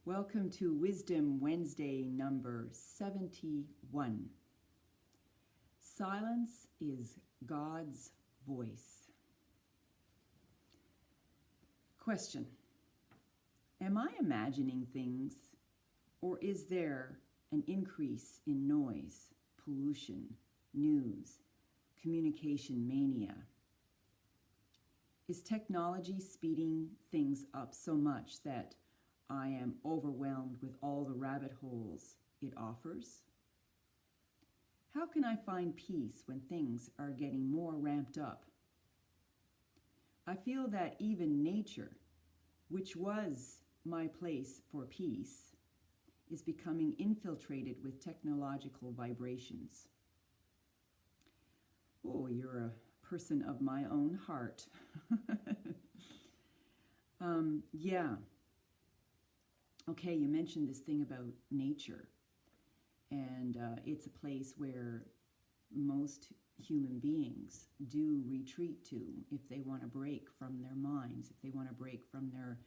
Welcome to Wisdom Wednesday number 71. Silence is God's voice. Question: am I imagining things, or is there an increase in noise, pollution, news, communication mania? Is technology speeding things up so much that I am overwhelmed with all the rabbit holes it offers? How can I find peace when things are getting more ramped up? I feel that even nature, which was my place for peace, is becoming infiltrated with technological vibrations. Oh, you're a person of my own heart. Yeah. Okay, you mentioned this thing about nature, and it's a place where most human beings do retreat to if they want to break from their minds, if they want to break from their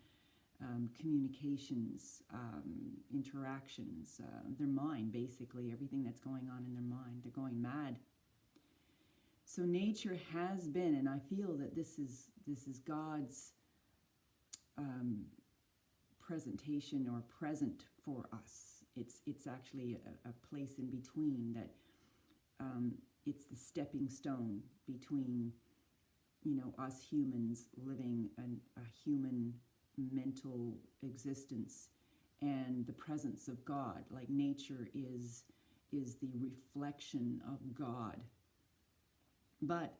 communications, interactions, their mind, basically, everything that's going on in their mind. They're going mad. So nature has been, and I feel that this is God's presentation or present for us. It's actually a place in between that. It's the stepping stone between, us humans living a human mental existence and the presence of God. Like nature is the reflection of God. But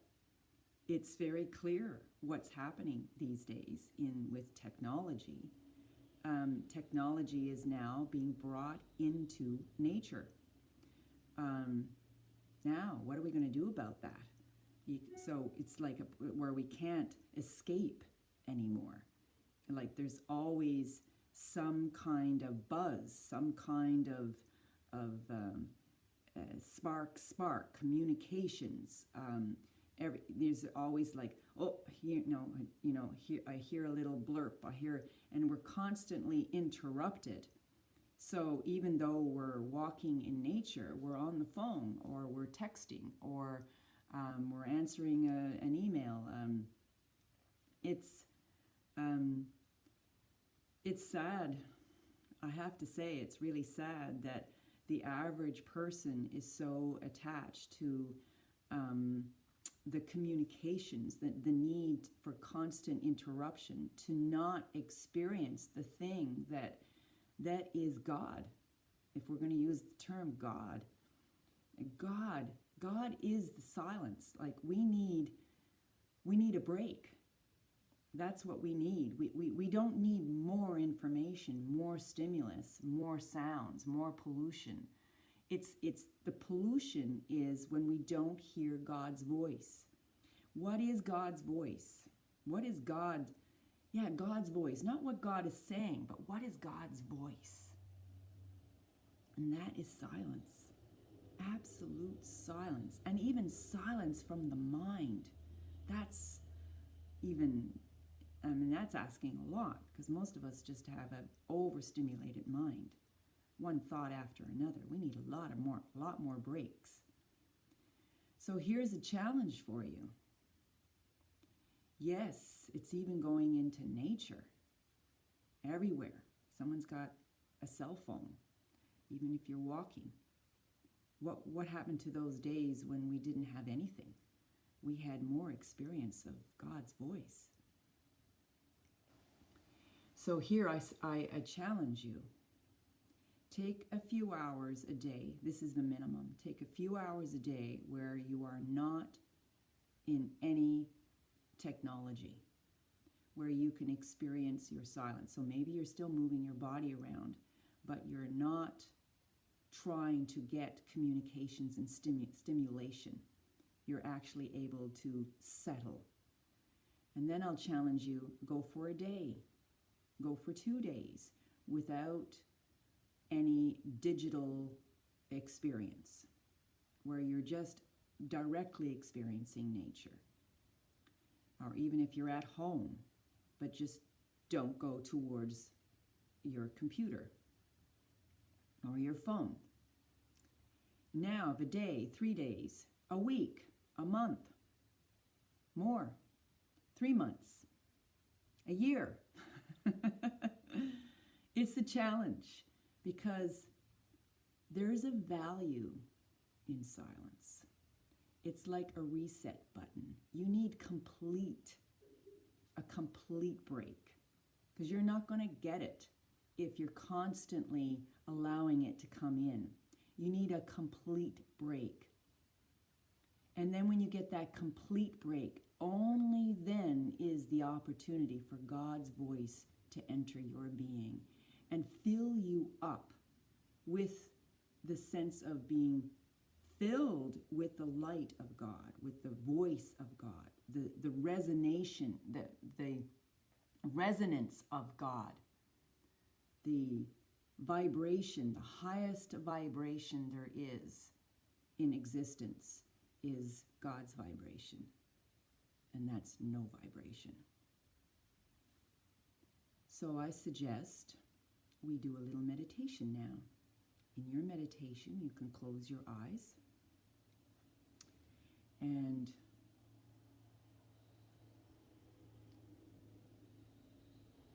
it's very clear what's happening these days with technology. Technology is now being brought into nature. Now, what are we going to do about that? So it's like where we can't escape anymore. Like there's always some kind of buzz, some kind of spark communications. There's always like, here, I hear a little blurb, and we're constantly interrupted. So even though we're walking in nature, we're on the phone, or we're texting, or we're answering an email. It's sad. I have to say, it's really sad that the average person is so attached to the communications, the need for constant interruption, to not experience the thing that is God. If we're going to use the term God is the silence. Like we need a break. That's what we need. We don't need more information, more stimulus, more sounds, more pollution. It's the pollution is when we don't hear God's voice. What is God's voice? What is God? Yeah, God's voice. Not what God is saying, but what is God's voice? And that is silence. Absolute silence. And even silence from the mind. That's that's asking a lot, because most of us just have an overstimulated mind. One thought after another. We need a lot more breaks. So here's a challenge for you. Yes, it's even going into nature. Everywhere. Someone's got a cell phone, even if you're walking. What happened to those days when we didn't have anything? We had more experience of God's voice. So here I challenge you. Take a few hours a day. This is the minimum. Take a few hours a day where you are not in any technology, where you can experience your silence. So maybe you're still moving your body around, but you're not trying to get communications and stimulation. You're actually able to settle. And then I'll challenge you, go for a day, go for 2 days without any digital experience, where you're just directly experiencing nature. Or even if you're at home, but just don't go towards your computer or your phone. Now, of a day, 3 days, a week, a month, more, 3 months, a year. It's a challenge because there's a value in silence. It's like a reset button. You need a complete break, because you're not going to get it if you're constantly allowing it to come in. You need a complete break. And then when you get that complete break, only then is the opportunity for God's voice to enter your being and fill you up with the sense of being filled with the light of God, with the voice of God, the resonance of God, the vibration, the highest vibration there is in existence is God's vibration, and that's no vibration. So I suggest we do a little meditation now. In your meditation, you can close your eyes and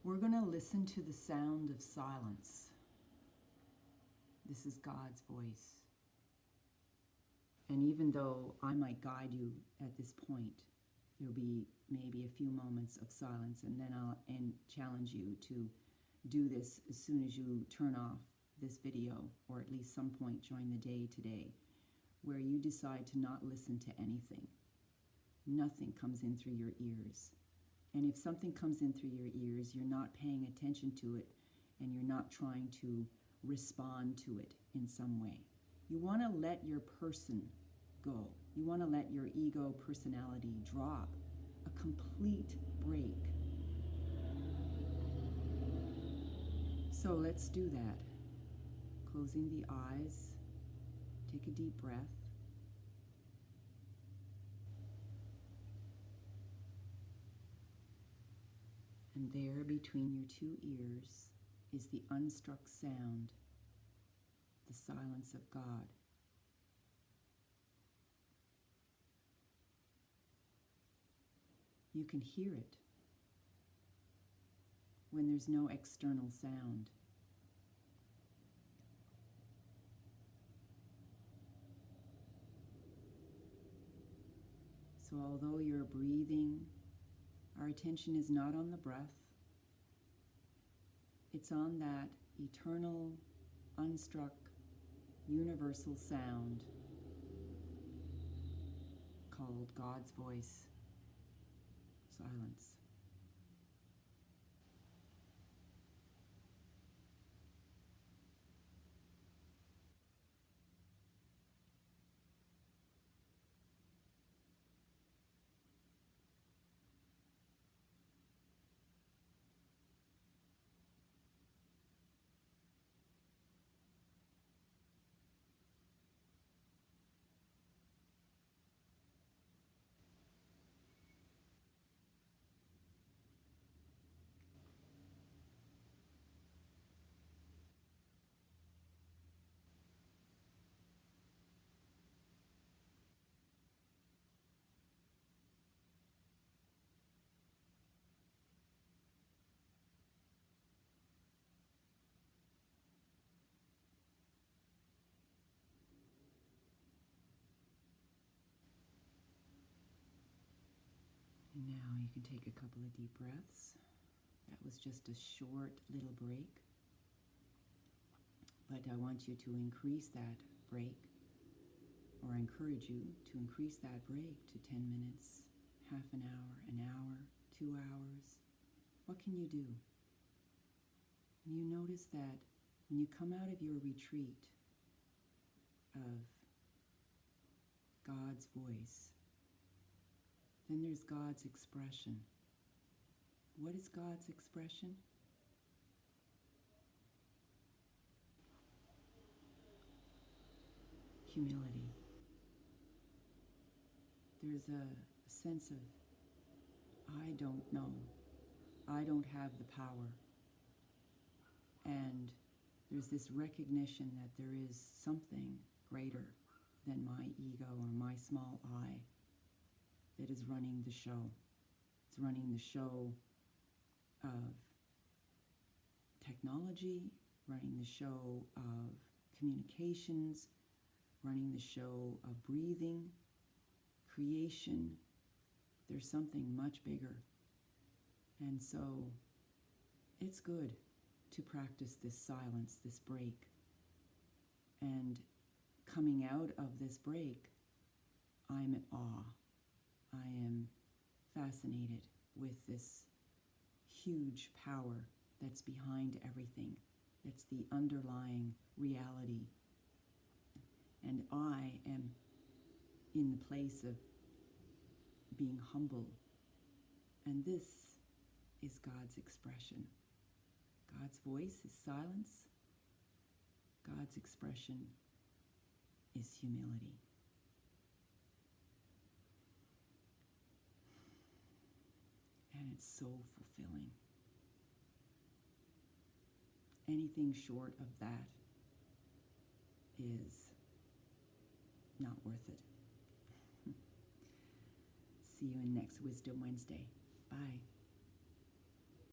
we're going to listen to the sound of silence. This is God's voice. And even though I might guide you at this point, there'll be maybe a few moments of silence, and then I'll challenge you to do this as soon as you turn off this video, or at least some point during the day today, where you decide to not listen to anything. Nothing comes in through your ears. And if something comes in through your ears, you're not paying attention to it, and you're not trying to respond to it in some way. You want to let your person go. You want to let your ego personality drop. A complete break. So let's do that. Closing the eyes. Take a deep breath. And there between your two ears is the unstruck sound, the silence of God. You can hear it when there's no external sound. So although you're breathing, our attention is not on the breath. It's on that eternal, unstruck, universal sound called God's voice, silence. And now you can take a couple of deep breaths. That was just a short little break. But I want you to increase that break, or encourage you to increase that break to 10 minutes, half an hour, 2 hours. What can you do? And you notice that when you come out of your retreat of God's voice, then there's God's expression. What is God's expression? Humility. There's a sense of, I don't know. I don't have the power. There's this recognition that there is something greater than my ego or my small I that is running the show. It's running the show of technology, running the show of communications, running the show of breathing, creation. There's something much bigger. And so it's good to practice this silence, this break. And coming out of this break, I'm in awe. I am fascinated with this huge power that's behind everything. That's the underlying reality. And I am in the place of being humble. And this is God's expression. God's voice is silence. God's expression is humility. And it's so fulfilling. Anything short of that is not worth it. See you in next Wisdom Wednesday. Bye.